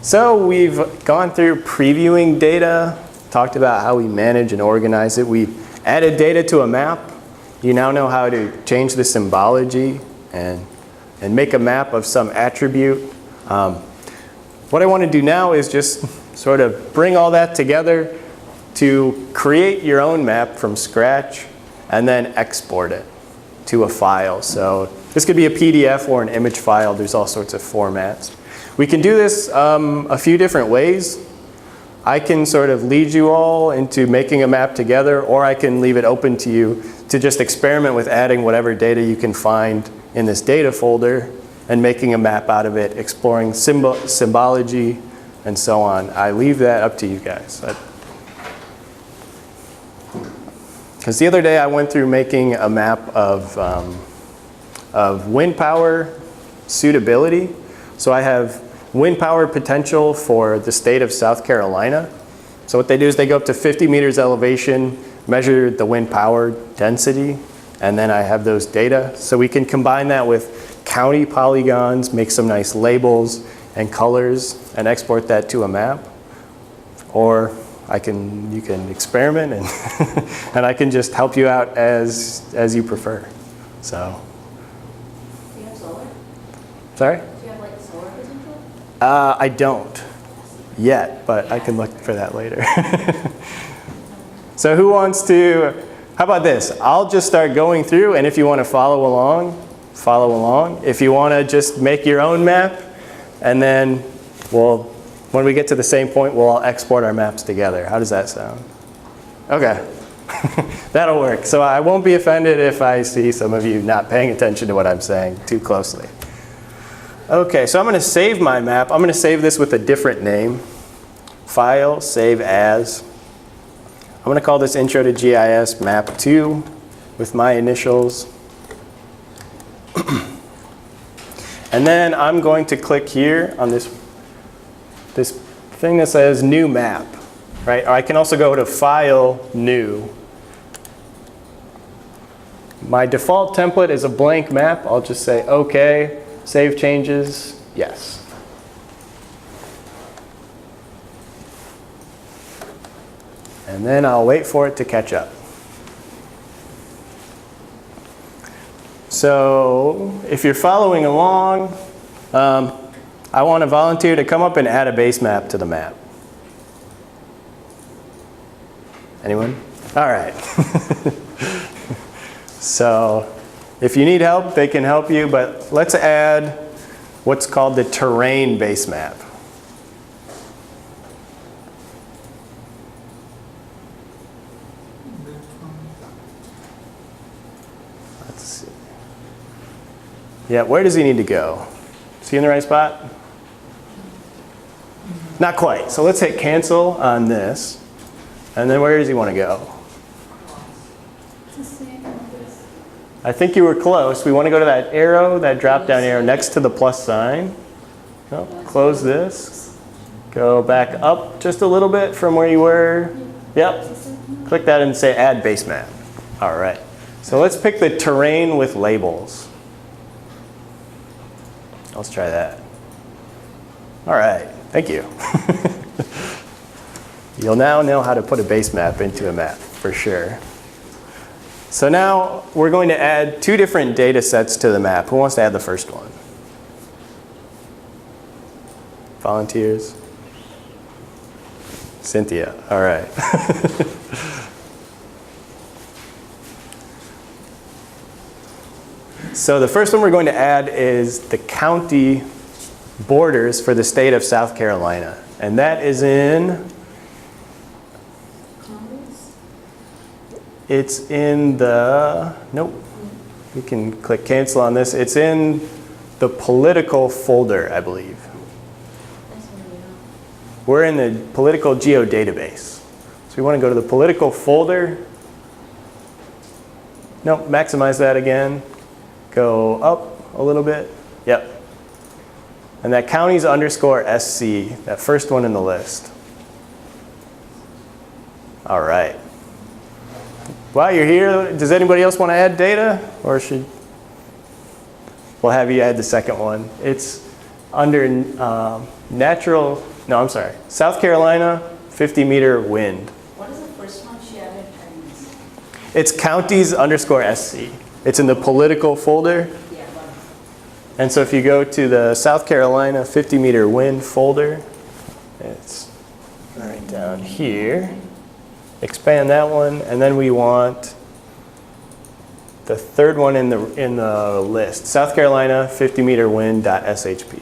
So we've gone through previewing data, talked about how we manage and organize it. We added data to a map. You now know how to change the symbology and make a map of some attribute. What I want to do now is just sort of bring all that together to create your own map from scratch and then export it to a file. So this could be a PDF or an image file. There's all sorts of formats. We can do this a few different ways. I can sort of lead you all into making a map together, or I can leave it open to you to just experiment with adding whatever data you can find in this data folder and making a map out of it, exploring symbology and so on. I leave that up to you guys. Because the other day I went through making a map of wind power suitability. So I have wind power potential for the state of South Carolina. So what they do is they go up to 50 meters elevation, measure the wind power density, and then I have those data. So we can combine that with county polygons, make some nice labels and colors, and export that to a map. Or you can experiment and, and I can just help you out as you prefer. So. Do you have solar? Sorry? Do you have like solar potential? I don't yet, but I can look for that later. So who wants to, how about this? I'll just start going through, and if you want to follow along, follow along. If you want to just make your own map, and then when we get to the same point, we'll all export our maps together. How does that sound? Okay. That'll work. So I won't be offended if I see some of you not paying attention to what I'm saying too closely. Okay, so I'm going to save my map. I'm going to save this with a different name. File, save as. I'm going to call this Intro to GIS Map 2 with my initials. And then I'm going to click here on this thing that says New Map, right? Or I can also go to File, New. My default template is a blank map. I'll just say OK. Save changes, yes. And then I'll wait for it to catch up. So if you're following along, I want a volunteer to come up and add a base map to the map. Anyone? All right. So if you need help, they can help you, but let's add what's called the terrain base map. Let's see. Yeah, where does he need to go? Is he in the right spot? Not quite. So let's hit cancel on this. And then where does he want to go? I think you were close. We want to go to that arrow, that drop-down arrow next to the plus sign. Oh, close this. Go back up just a little bit from where you were. Yep. Click that and say Add Base Map. All right. So let's pick the terrain with labels. Let's try that. All right. Thank you. You'll now know how to put a base map into a map, for sure. So now we're going to add two different data sets to the map. Who wants to add the first one? Volunteers? Cynthia. All right. So the first one we're going to add is the county borders for the state of South Carolina. And that is in... It's in the, nope, you can click cancel on this. It's in the political folder, I believe. We're in the political geodatabase. So we want to go to the political folder. Nope, maximize that again. Go up a little bit. Yep. And that county's _SC, that first one in the list. All right. While you're here, does anybody else want to add data? Or should we'll have you add the second one. It's under natural No, I'm sorry. South Carolina, 50-meter wind. What is the first one she added? I missed. It's counties_SC. It's in the political folder. Yeah, one. And so if you go to the South Carolina 50-meter wind folder, it's right down here. Expand that one, and then we want the third one in the list, South Carolina 50-meter wind.shp.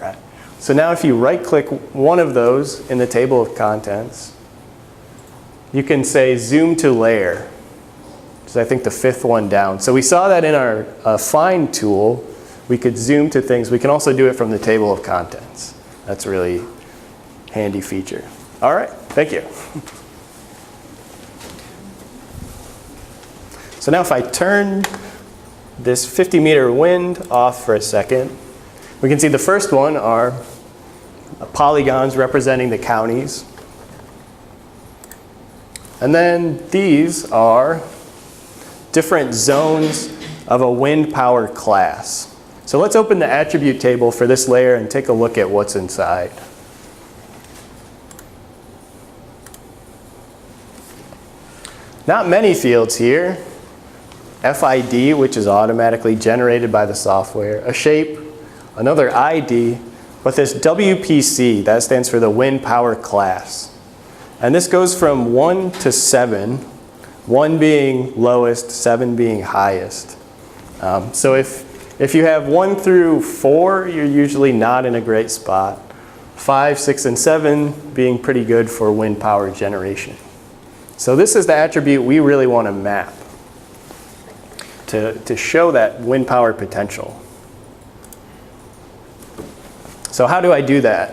Right. So now if you right-click one of those in the table of contents, you can say zoom to layer, which is I think the fifth one down. So we saw that in our find tool. We could zoom to things. We can also do it from the table of contents. That's a really handy feature. All right, thank you. So now if I turn this 50-meter wind off for a second, we can see the first one are polygons representing the counties. And then these are different zones of a wind power class. So let's open the attribute table for this layer and take a look at what's inside. Not many fields here. FID, which is automatically generated by the software. A shape, another ID, but this WPC, that stands for the wind power class. And this goes from 1 to 7, 1 being lowest, 7 being highest. So if you have 1 through 4, you're usually not in a great spot. 5, 6, and 7 being pretty good for wind power generation. So this is the attribute we really want to map to show that wind power potential. So how do I do that?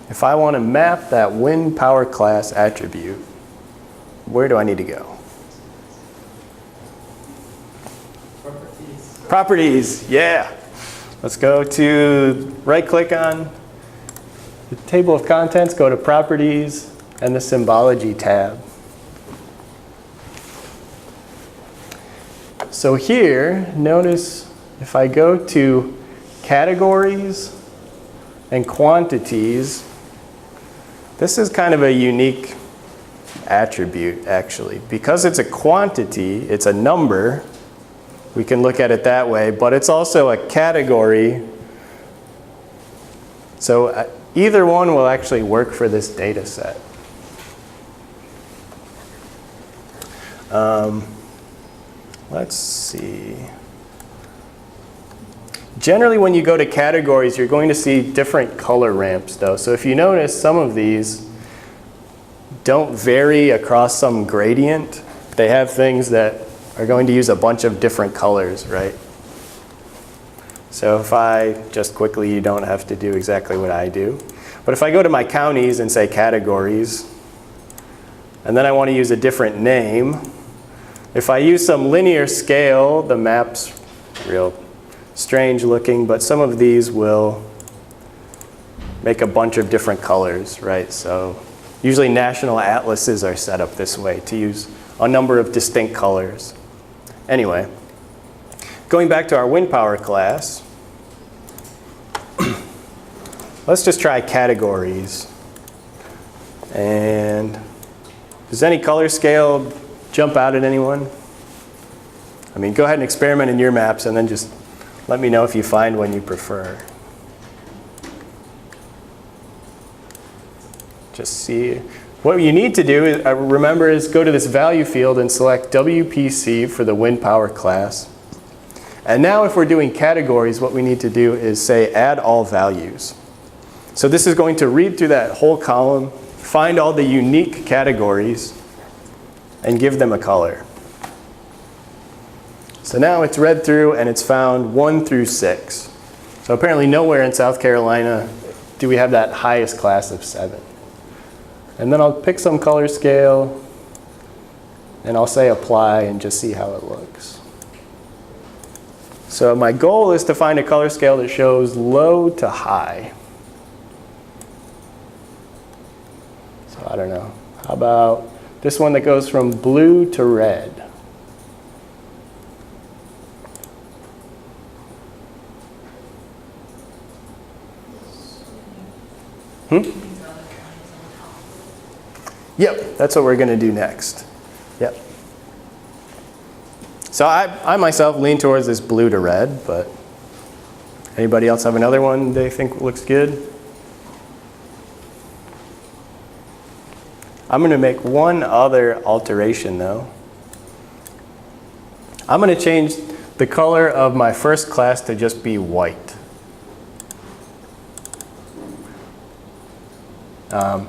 If I want to map that wind power class attribute, where do I need to go? Properties. Properties, yeah. Let's go to right-click on the table of contents, go to Properties, and the Symbology tab. So here, notice if I go to Categories and Quantities, this is kind of a unique attribute, actually. Because it's a quantity, it's a number, we can look at it that way, but it's also a category. So either one will actually work for this data set. Let's see. Generally, when you go to categories, you're going to see different color ramps, though. So if you notice, some of these don't vary across some gradient. They have things that are going to use a bunch of different colors, right? So if I, just quickly, you don't have to do exactly what I do. But if I go to my counties and say categories, and then I want to use a different name, if I use some linear scale, the map's real strange looking, but some of these will make a bunch of different colors, right? So usually national atlases are set up this way to use a number of distinct colors. Anyway, going back to our wind power class, let's just try categories. And does any color scale jump out at anyone? I mean, go ahead and experiment in your maps and then just let me know if you find one you prefer. Just see. What you need to do, remember, is go to this value field and select WPC for the wind power class. And now if we're doing categories, what we need to do is say add all values. So this is going to read through that whole column, find all the unique categories, and give them a color. So now it's read through and it's found 1 through 6. So apparently nowhere in South Carolina do we have that highest class of 7. And then I'll pick some color scale and I'll say apply and just see how it looks. So my goal is to find a color scale that shows low to high. So I don't know. How about this one that goes from blue to red? These other counties on top. Yep, that's what we're going to do next. Yep. So I myself lean towards this blue to red, but anybody else have another one they think looks good? I'm going to make one other alteration though. I'm going to change the color of my first class to just be white.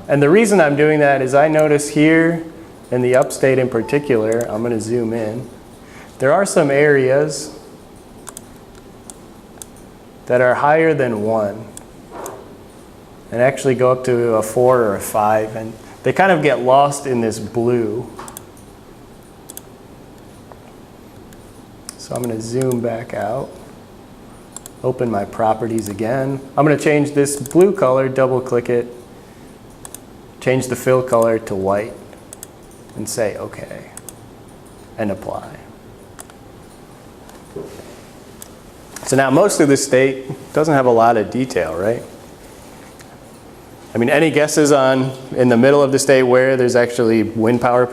And the reason I'm doing that is I notice here in the upstate in particular, I'm going to zoom in, there are some areas that are higher than 1 and actually go up to a 4 or a 5, and they kind of get lost in this blue. So I'm going to zoom back out, open my properties again. I'm going to change this blue color, double click it, change the fill color to white, and say OK, and apply. So now most of the state doesn't have a lot of detail, right? I mean, any guesses on in the middle of the state where there's actually wind power